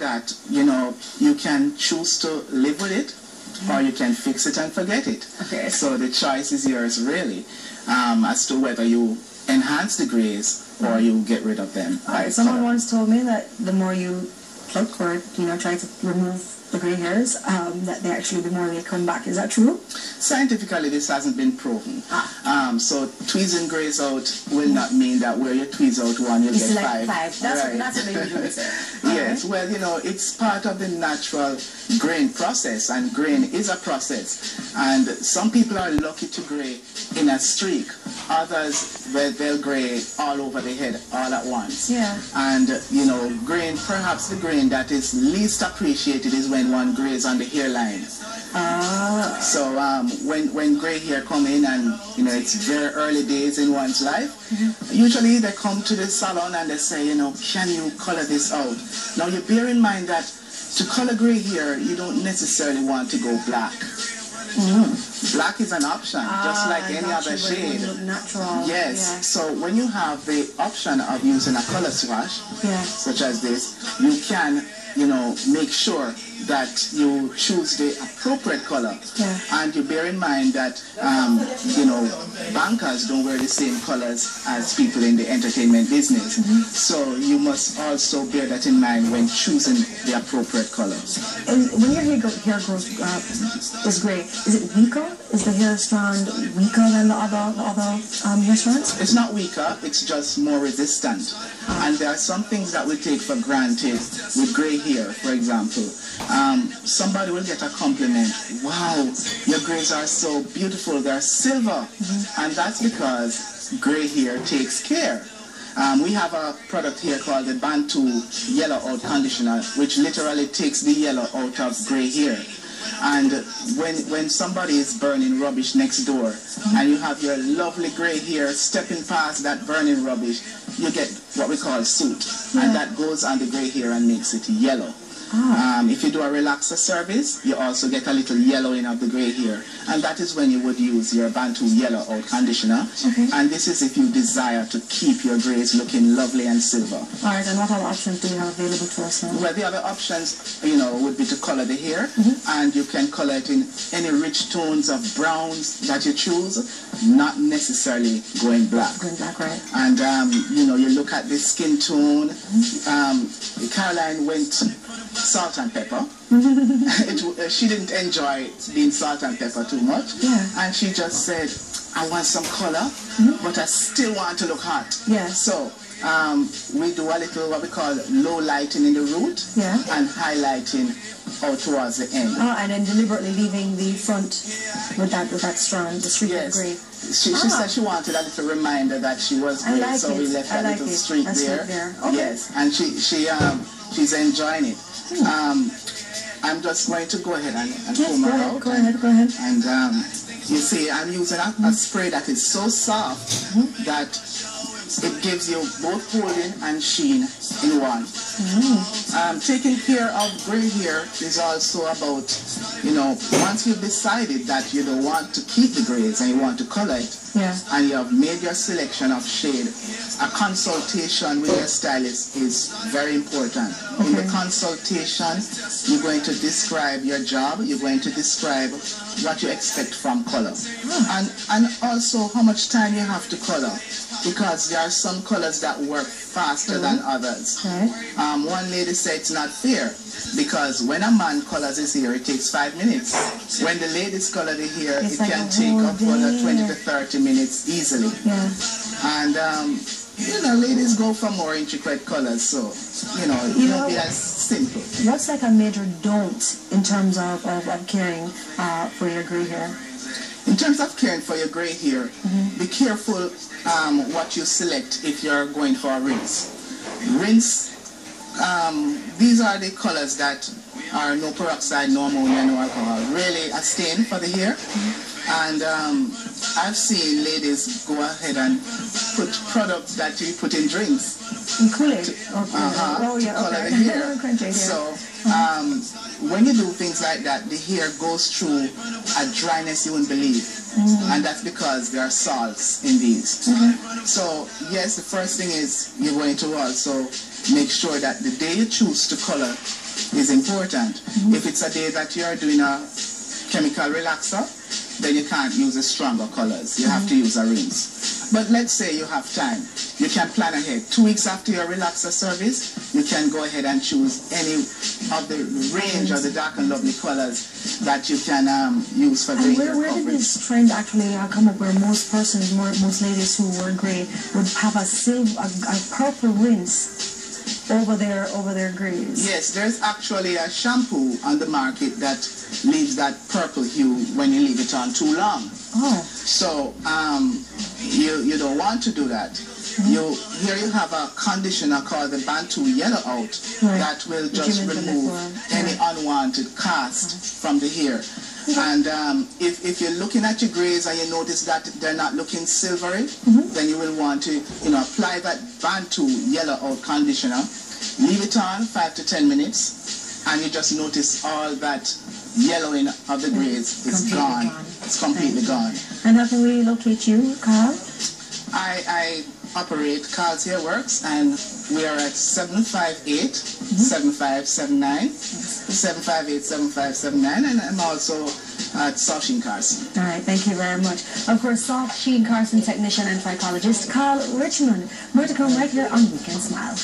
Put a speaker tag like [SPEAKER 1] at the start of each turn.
[SPEAKER 1] that, you know, you can choose to live with it, or you can fix it and forget it.
[SPEAKER 2] Okay.
[SPEAKER 1] So the choice is yours, really, as to whether you enhance the grays or you get rid of them.
[SPEAKER 2] Alright, someone once told me that the more you pluck or, you know, try to remove the gray hairs, that they actually, the more they come back. Is that true?
[SPEAKER 1] Scientifically, this hasn't been proven. So tweezing grays out will not mean that where you tweeze out one, you'll get
[SPEAKER 2] like
[SPEAKER 1] five.
[SPEAKER 2] That's what they usually say.
[SPEAKER 1] Yes, well, you know, it's part of the natural grain process, and grain is a process. And some people are lucky to gray in a streak. Others, they'll gray all over the head all at once.
[SPEAKER 2] Yeah.
[SPEAKER 1] And, you know, grain, perhaps the grain that is least appreciated is when one grays on the hairline. So when gray hair come in, and you know, it's very early days in one's life, usually they come to the salon and they say, you know, can you color this out? Now you bear in mind that to color gray hair, you don't necessarily want to go black. Black is an option, just like any other shade.
[SPEAKER 2] Natural.
[SPEAKER 1] Yes. So when you have the option of using a color swatch, such as this, you can, you know, make sure that you choose the appropriate color. And you bear in mind that, you know, bankers don't wear the same colors as people in the entertainment business. So you must also bear that in mind when choosing the appropriate color.
[SPEAKER 2] And when your hair grows is gray, is it weaker? Is the hair strand weaker than the other hair strands?
[SPEAKER 1] It's not weaker, it's just more resistant. And there are some things that we take for granted with gray hair, for example. Somebody will get a compliment, wow, your grays are so beautiful, they're silver. And that's because gray hair takes care. We have a product here called the Bantu Yellow Out Conditioner, which literally takes the yellow out of gray hair. And when somebody is burning rubbish next door, and you have your lovely gray hair stepping past that burning rubbish, you get what we call soot, and that goes on the gray hair and makes it yellow. If you do a relaxer service, you also get a little yellowing of the gray hair, and that is when you would use your Bantu Yellow Out Conditioner. And this is if you desire to keep your grays looking lovely and silver.
[SPEAKER 2] Alright, and what other options do you have available to us now?
[SPEAKER 1] Well, the other options, you know, would be to color the hair, and you can color it in any rich tones of browns that you choose, not necessarily going black.
[SPEAKER 2] Going black, right.
[SPEAKER 1] And, you know, you look at the skin tone. Caroline went salt and pepper. She didn't enjoy being salt and pepper too much. And she just said, I want some color, but I still want to look hot. So we do a little what we call low lighting in the root and highlighting out towards the end.
[SPEAKER 2] And then deliberately leaving the front with that strand, the streak of gray.
[SPEAKER 1] She said she wanted a little reminder that she was gray, so we left a little streak there. Yes, and she's enjoying it. I'm just going to go ahead and comb her out. Go ahead. And you see, I'm using a spray that is so soft that it gives you both holding and sheen in one. Taking care of gray hair is also about, you know, once you've decided that you don't want to keep the grays and you want to color it, and you have made your selection of shade, a consultation with your stylist is very important. In the consultation, you're going to describe your job, you're going to describe what you expect from color, and also how much time you have to color, because there are some colors that work faster than others. One lady said it's not fair, because when a man colors his hair, it takes 5 minutes. When the ladies color the hair, it can take up to 20 to 30 minutes easily. And you know, ladies go for more intricate colors, so you know, it won't be as simple.
[SPEAKER 2] What's like a major don't in terms of caring for your gray hair?
[SPEAKER 1] In terms of caring for your gray hair, be careful what you select if you're going for a rinse. These are the colors that are no peroxide, no ammonia, no alcohol. Really a stain for the hair. And I've seen ladies go ahead and put products that you put in drinks.
[SPEAKER 2] In Kool-Aid?
[SPEAKER 1] To color the hair. So when you do things like that, the hair goes through a dryness you wouldn't believe. And that's because there are salts in these. So yes, the first thing is you're going to also make sure that the day you choose to color is important. If it's a day that you're doing a chemical relaxer, then you can't use the stronger colors. You have to use a rinse. But let's say you have time. You can plan ahead. 2 weeks after your relaxer service, you can go ahead and choose any of the range of the Dark and Lovely colors that you can use for doing your
[SPEAKER 2] coverage. Where did this trend actually come up, where most ladies who wear grey would have a purple rinse over their greys?
[SPEAKER 1] Yes, there's actually a shampoo on the market that leaves that purple hue when you leave it on too long. So you don't want to do that. Here you have a conditioner called the Bantu Yellow Out that will just remove any unwanted cast from the hair. And if you're looking at your greys and you notice that they're not looking silvery, then you will want to apply that Bantu Yellow Out conditioner, leave it on 5 to 10 minutes, and you just notice all that yellowing of the greys is gone. It's completely gone.
[SPEAKER 2] And how can we locate you, Karl?
[SPEAKER 1] I operate Karl's Hair Works, and we are at 758-7579, 758-7579, and I'm also at SoftSheen-Carson.
[SPEAKER 2] All right, thank you very much. Of course, SoftSheen-Carson technician and psychologist Karl Richmond. More to come right here on Weekend Smile.